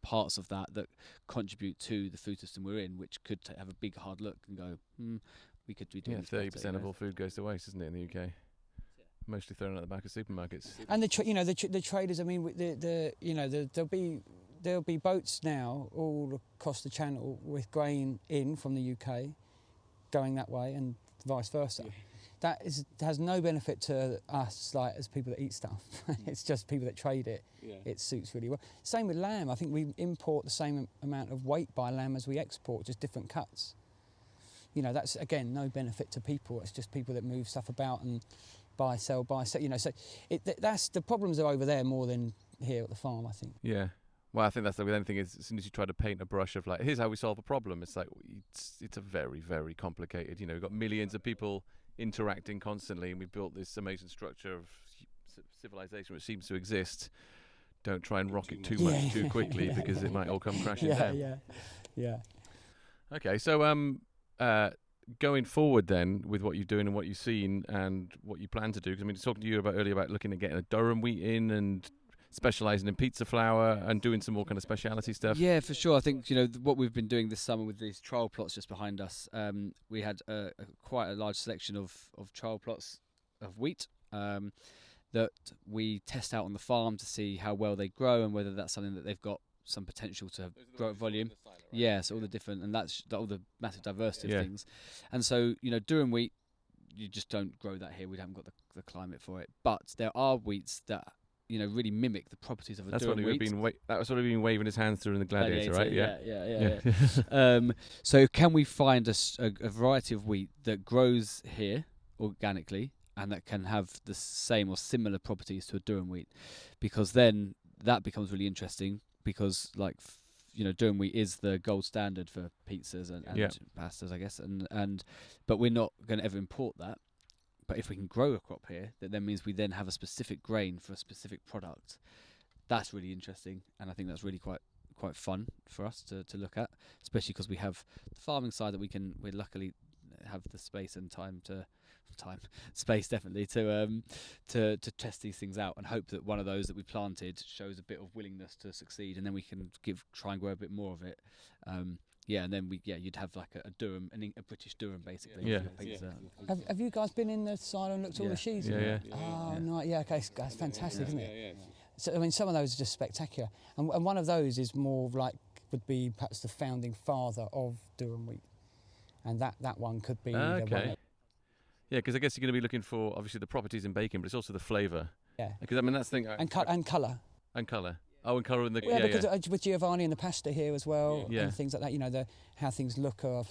parts of that contribute to the food system we're in, which could have a big hard look and go, we could be doing 30% of all food goes to waste, isn't it, in the UK? Mostly thrown at the back of supermarkets. And the traders. I mean, there'll be boats now all across the channel with grain in from the UK, going that way, and vice versa. Yeah. That has no benefit to us, like as people that eat stuff. It's just people that trade it. Yeah. It suits really well. Same with lamb. I think we import the same amount of weight by lamb as we export, just different cuts. That's again no benefit to people. It's just people that move stuff about and buy, sell. So that's the problems are over there more than here at the farm, I think. Yeah. Well, I think that's the other thing is, as soon as you try to paint a brush of like, here's how we solve a problem, it's like it's a very, very complicated. We've got millions of people interacting constantly, and we've built this amazing structure of civilization which seems to exist. Don't try and rock it too much too quickly because it might all come crashing down. Yeah. Okay, so going forward then with what you're doing and what you've seen and what you plan to do, because I mean, talking to you earlier about looking at getting a durum wheat in and specialising in pizza flour and doing some more kind of speciality stuff. Yeah, for sure. I think what we've been doing this summer with these trial plots just behind us. We had quite a large selection of trial plots of wheat that we test out on the farm to see how well they grow and whether that's something that they've got some potential to grow at volume. Right? So all the different, and that's all the massive diversity of things. And so durum wheat, you just don't grow that here. We haven't got the climate for it. But there are wheats that really mimic the properties of a durum wheat. That was what he've been waving his hands through in the Gladiator, right? Yeah. So can we find a variety of wheat that grows here organically and that can have the same or similar properties to a durum wheat? Because then that becomes really interesting, because like durum wheat is the gold standard for pizzas and pastas, I guess, and but we're not going to ever import that. But if we can grow a crop here, that then means we then have a specific grain for a specific product. That's really interesting, and I think that's really quite fun for us to look at, especially because we have the farming side that we luckily have the space and space definitely to test these things out and hope that one of those that we planted shows a bit of willingness to succeed, and then we can try and grow a bit more of it. And then you'd have like a durum, a British durum basically. Yeah. Have you guys been in the silo and looked at all the sheaves? Yeah. Oh, no, yeah, okay, that's fantastic, isn't it? So I mean, some of those are just spectacular, and one of those is more like would be perhaps the founding father of durum wheat, and that one could be. Okay. Yeah, because I guess you're going to be looking for obviously the properties in bacon, but it's also the flavour. Yeah. Because I mean that's the thing. And colour. And colour. Oh, and colour in the because with Giovanni and the pasta here as well, Yeah. and things like that. How things look are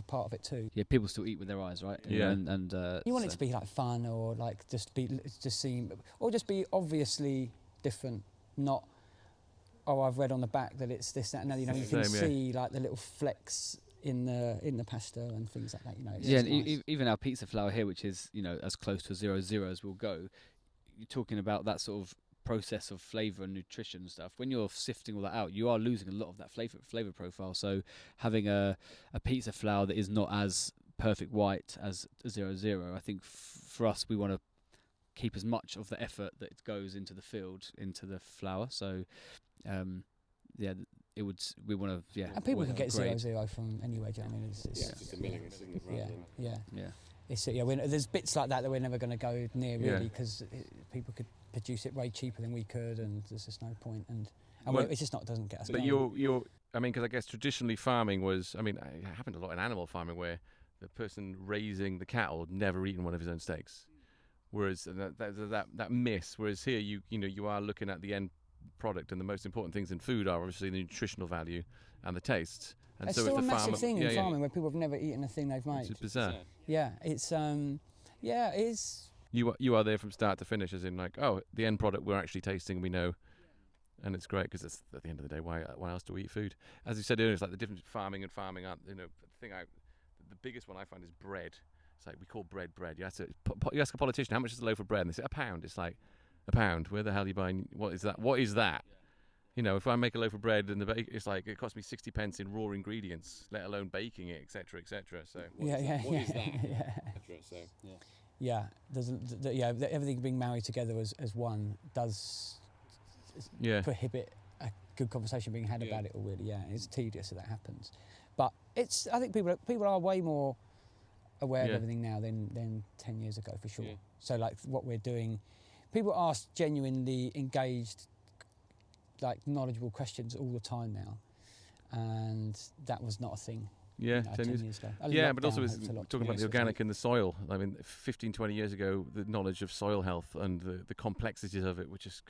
part of it too. Yeah, people still eat with their eyes, right? Yeah. And you want it to be like fun or like just be obviously different, not. Oh, I've read on the back that it's this, that, and that. You can see like the little flecks in the pasta and things like that. It's and nice. Even our pizza flour here, which is as close to 0-0 as we'll go. You're talking about that sort of process of flavour and nutrition and stuff. When you're sifting all that out, you are losing a lot of that flavour profile. So having a pizza flour that is not as perfect white as 0-0, I think for us we want to keep as much of the effort that goes into the field into the flour. So we want to and people can get 0-0 from anywhere. Do you know what I mean? It's just a milling, isn't it? Yeah. There's bits like that we're never going to go near really, because people could produce it way cheaper than we could, and there's just no point. And it's just not doesn't get us. But going. I mean, because I guess traditionally farming was, I mean, it happened a lot in animal farming where the person raising the cattle had never eaten one of his own steaks, whereas that miss. Whereas here you are looking at the end product, and the most important things in food are obviously the nutritional value and the taste. And it's so still if a the massive thing in farming where people have never eaten a thing they've made. It's bizarre. Yeah, it's it is. You are there from start to finish, as in like, oh, the end product we're actually tasting, we know, and it's great because it's at the end of the day, why else do we eat food? As you said earlier, it's like the difference between farming and farming. The biggest one I find is bread. It's like we call bread. You ask a politician how much is a loaf of bread, and they say £1. It's like £1. Where the hell are you buying? What is that? What is that? If I make a loaf of bread and it's like it costs me 60 pence in raw ingredients, let alone baking it, etc., etc. So what is that? Yeah, everything being married together as one does prohibit a good conversation being had about it already. Yeah, it's tedious that happens, but I think people are way more aware of everything now than 10 years ago for sure. So like what we're doing, people ask genuinely engaged, like knowledgeable questions all the time now, and that was not a thing. 10 years ago. But also talking about the organic in the soil. I mean, 15, 20 years ago, the knowledge of soil health and the complexities of it were just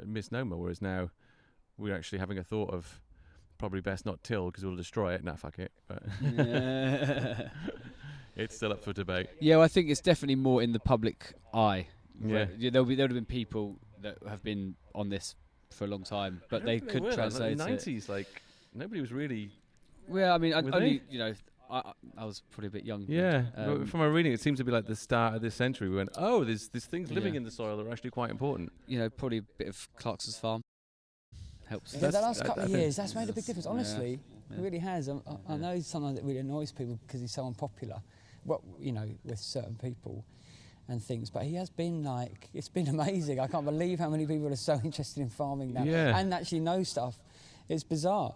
a misnomer, whereas now we're actually having a thought of probably best not till because we'll destroy it. Nah, fuck it. But it's still up for debate. Yeah, well, I think it's definitely more in the public eye. Yeah. There would have been people that have been on this for a long time, but they could translate in the 90s, like nobody was really. Well, I mean, I was probably a bit young. Yeah, from my reading, it seems to be like the start of this century. We went, oh, there's things living in the soil that are actually quite important. Probably a bit of Clarkson's farm helps. Yeah, the last couple of years, that's made a big difference. Honestly, it really has. I know sometimes it really annoys people because he's so unpopular. With certain people and things, but he has been it's been amazing. I can't believe how many people are so interested in farming now and actually know stuff. It's bizarre.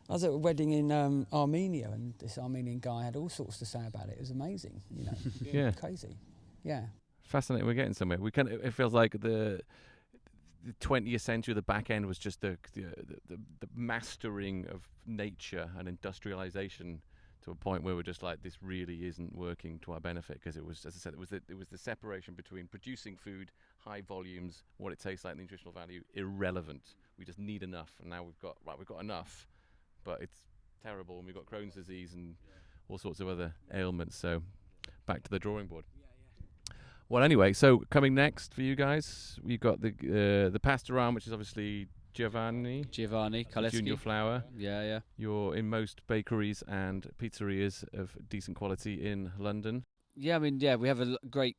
I was at a wedding in Armenia, and this Armenian guy had all sorts to say about it. It was amazing, crazy. Yeah. Fascinating. We're getting somewhere. It feels like the 20th century, the back end was just the mastering of nature and industrialization to a point where we're just like, this really isn't working to our benefit, because it was, as I said, it was the separation between producing food, high volumes, what it tastes like, and the nutritional value, irrelevant. We just need enough, and now we've got enough, but it's terrible, and we've got Crohn's disease and all sorts of other ailments. So back to the drawing board. Well, anyway, so coming next for you guys, we've got the pasta round, which is obviously Giovanni Kaleski. Junior Flour. Yeah. You're in most bakeries and pizzerias of decent quality in London. Yeah, I mean, we have a great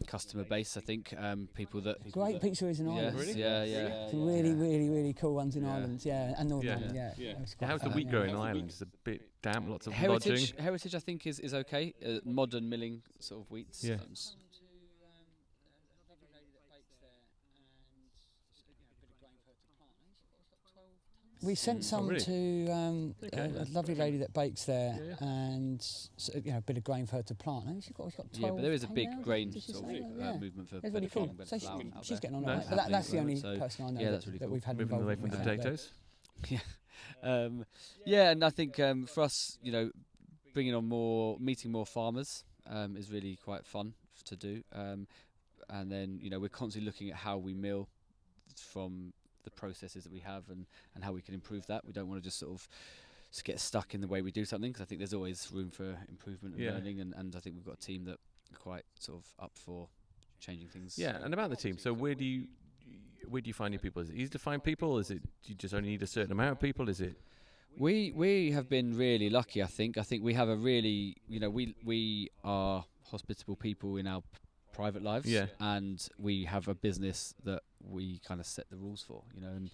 customer base. I think people that Great pizzerias in Ireland. Really? Yeah. Some really cool ones in Ireland. Yeah, and Northern Ireland. Yeah. How's the wheat growing in Ireland? Is it a bit damp? Lots of Heritage. lodging. Heritage, I think, is okay. Modern milling sort of wheats. Yeah. We sent some really? to a lovely lady that bakes there, Yeah. and a bit of grain for her to plant. And she's got 12. Yeah, but there is a big now, grain did she sort say? of movement for It's really better cool. farming, better So flour out she's there. getting on No, all right. it's But that's the only So, person I know yeah, that's really that cool. we've had Moving away involvement from with out there. potatoes. And I think for us, bringing on meeting more farmers is really quite fun to do. And then, we're constantly looking at how we mill from the processes that we have and how we can improve that. We don't want to just sort of get stuck in the way we do something, because I think there's always room for improvement and learning, and I think we've got a team that are quite sort of up for changing things. Yeah, and about the team. So where do you find your people? Is it easy to find people? Is it you just only need a certain amount of people? Is it? We have been really lucky. I think we have a really we are hospitable people in our private lives, and we have a business that we kind of set the rules for, and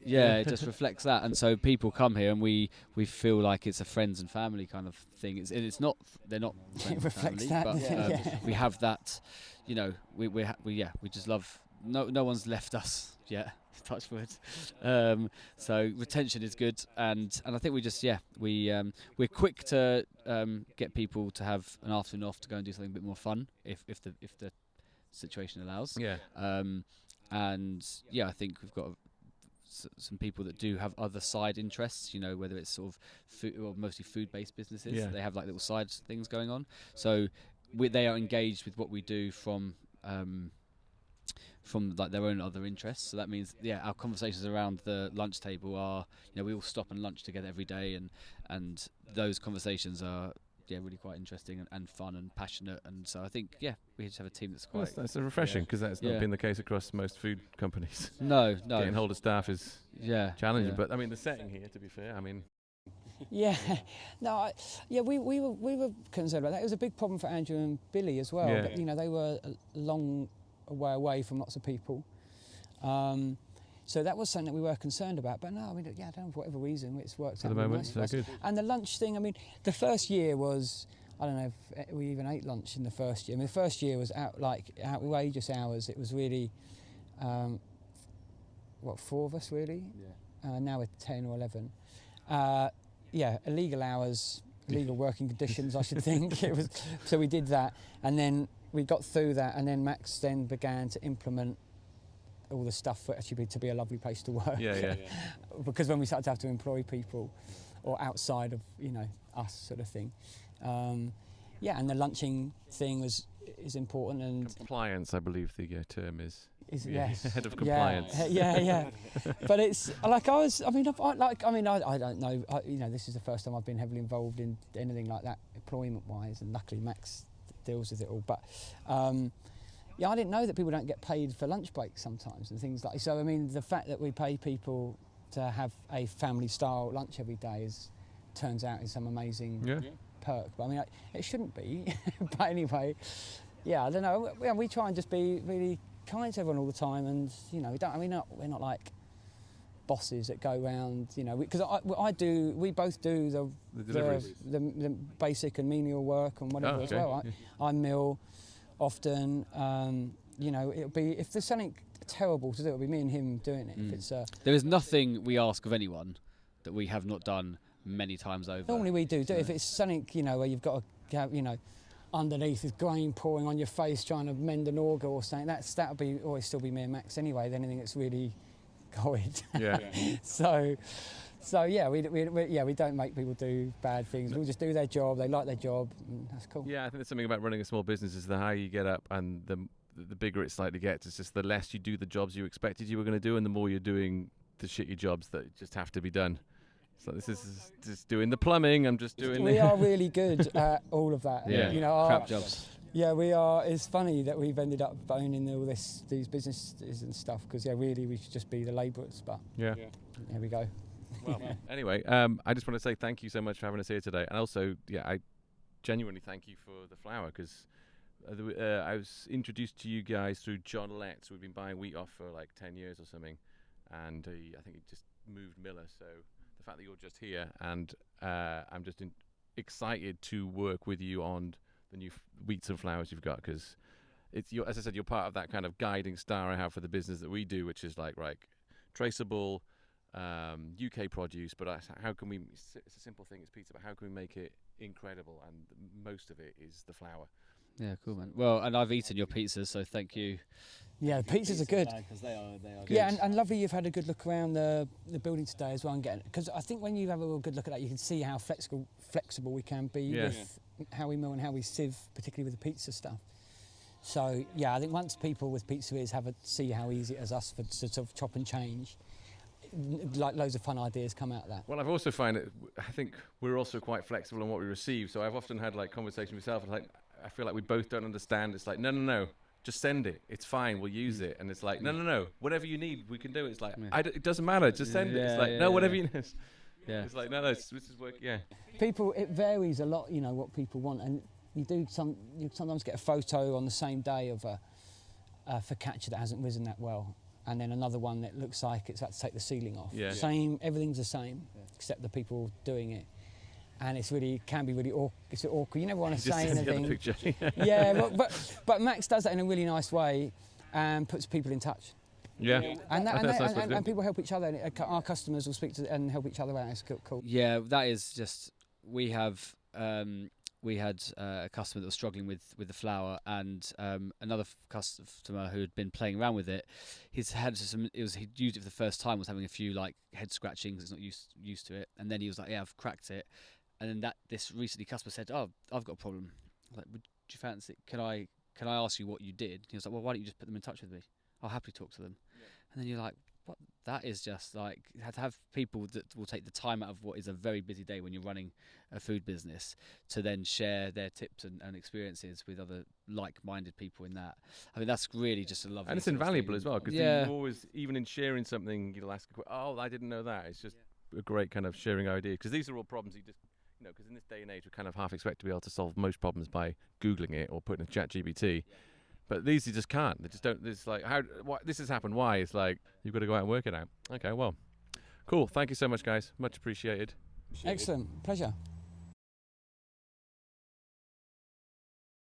it just reflects that. And so people come here and we feel like it's a friends and family kind of thing. It's not, they're not friends and family, but we have that, we just love, no one's left us yet, touch wood. So retention is good, and I think we just we're quick to get people to have an afternoon off to go and do something a bit more fun if the situation allows. And I think we've got some people that do have other side interests, whether it's sort of food or mostly food-based businesses. They have like little side things going on, so they are engaged with what we do from like their own other interests. So that means our conversations around the lunch table are, we all stop and lunch together every day, and those conversations are really quite interesting and fun and passionate. And so I think we just have a team that's quite That's refreshing, because that's not been the case across most food companies. No Getting hold of staff is challenging, yeah. but I mean the setting here, to be fair, I mean we were concerned about that. It was a big problem for Andrew and Billy as well. But, they were a long way away from lots of people. So that was something that we were concerned about. But no, I mean, I don't know, for whatever reason, it's worked out. At the moment, nice so good. And the lunch thing, I mean, the first year was, I don't know if we even ate lunch in the first year. I mean, the first year was outrageous hours. It was really, 4 of us really? Now we're 10 or 11. Illegal hours, illegal working conditions, I should think. So we did that, and then we got through that, and then Max then began to implement all the stuff for actually to be a lovely place to work. Because when we started to have to employ people, or outside of us sort of thing, and the lunching thing is important. And compliance, I believe the term is. Yes. Head of compliance. But it's like I don't know. This is the first time I've been heavily involved in anything like that, employment-wise, and luckily Max deals with it all. But I didn't know that people don't get paid for lunch breaks sometimes and things like. So I mean, the fact that we pay people to have a family-style lunch every day turns out is some amazing perk. But I mean, it shouldn't be. But anyway, I don't know. We try and just be really kind to everyone all the time, and we're not like bosses that go around, because we both do the basic and menial work and whatever as well. I mill often. It'll be, if there's something terrible to do, it'll be me and him doing it. If it's there is nothing we ask of anyone that we have not done many times over. Normally we do. If it's something where you've got to have, underneath is grain pouring on your face trying to mend an auger or something, that'll be always still be me and Max anyway, than anything that's really horrid. So we don't make people do bad things. We'll just do their job. They like their job, and that's cool. I think there's something about running a small business is the higher you get up and the bigger it slightly gets. It's just the less you do the jobs you expected you were going to do, and the more you're doing the shitty jobs that just have to be done. So this is just doing the plumbing. I'm just doing. We are really good at all of that. Crap jobs. Yeah, we are. It's funny that we've ended up owning all these businesses and stuff because really we should just be the labourers. But Yeah. here we go. Well, anyway, I just want to say thank you so much for having us here today, and also, I genuinely thank you for the flour because I was introduced to you guys through John Letts. We've been buying wheat off for like 10 years or something, and I think he just moved Miller. So the fact that you're just here, and I'm just excited to work with you on the new wheats and flours you've got, because as I said, you're part of that kind of guiding star I have for the business that we do, which is like traceable UK produce, but how can we? It's a simple thing, it's pizza, but how can we make it incredible? And most of it is the flour. Yeah, cool, man. Well, and I've eaten your pizzas, so thank you. Yeah, the pizzas are good. Because they are good. Yeah, and lovely you've had a good look around the building today as well, because I think when you have a real good look at that, you can see how flexible we can be with how we mill and how we sieve, particularly with the pizza stuff. So I think once people with pizzerias see how easy it is us for sort of chop and change, like loads of fun ideas come out of that. Well, I've also found I think we're also quite flexible on what we receive. So I've often had like conversations with myself, like I feel like we both don't understand. It's like no, just send it. It's fine. We'll use it. And it's like no, whatever you need, we can do it. It's like it doesn't matter. Just send it. It's like whatever you need. Yeah. It's like no, this is work. Yeah. People, it varies a lot. What people want, and you sometimes get a photo on the same day of a focaccia that hasn't risen that well, and then another one that looks like it's had to take the ceiling off. Yeah. Same, everything's the same, except the people doing it. And can be really awkward. You never want to say anything. Yeah, but Max does that in a really nice way and puts people in touch. Yeah. And people help each other. And our customers will speak to and help each other out. It's cool. Yeah, that is just, we had a customer that was struggling with the flour, and another customer who had been playing around with it. He'd used it for the first time, was having a few like head scratchings. He's not used to it, and then he was like, "Yeah, I've cracked it." And then this recently customer said, "Oh, I've got a problem. Like, would you fancy? Can I ask you what you did?" He was like, "Well, why don't you just put them in touch with me? I'll happily talk to them." Yeah. And then you're like, "What? That is just like to have people that will take the time out of what is a very busy day when you're running a food business to then share their tips and experiences with other like-minded people in that. I mean, that's really just a lovely. And it's invaluable as well, because you always, even in sharing something, you'll ask, "Oh, I didn't know that." It's just a great kind of sharing idea, because these are all problems you just. Because in this day and age, we kind of half expect to be able to solve most problems by Googling it or putting a ChatGPT. But these you just can't. They just don't. It's like, this has happened. Why? It's like, you've got to go out and work it out. Okay, well, cool. Thank you so much, guys. Much appreciated. Excellent. Pleasure.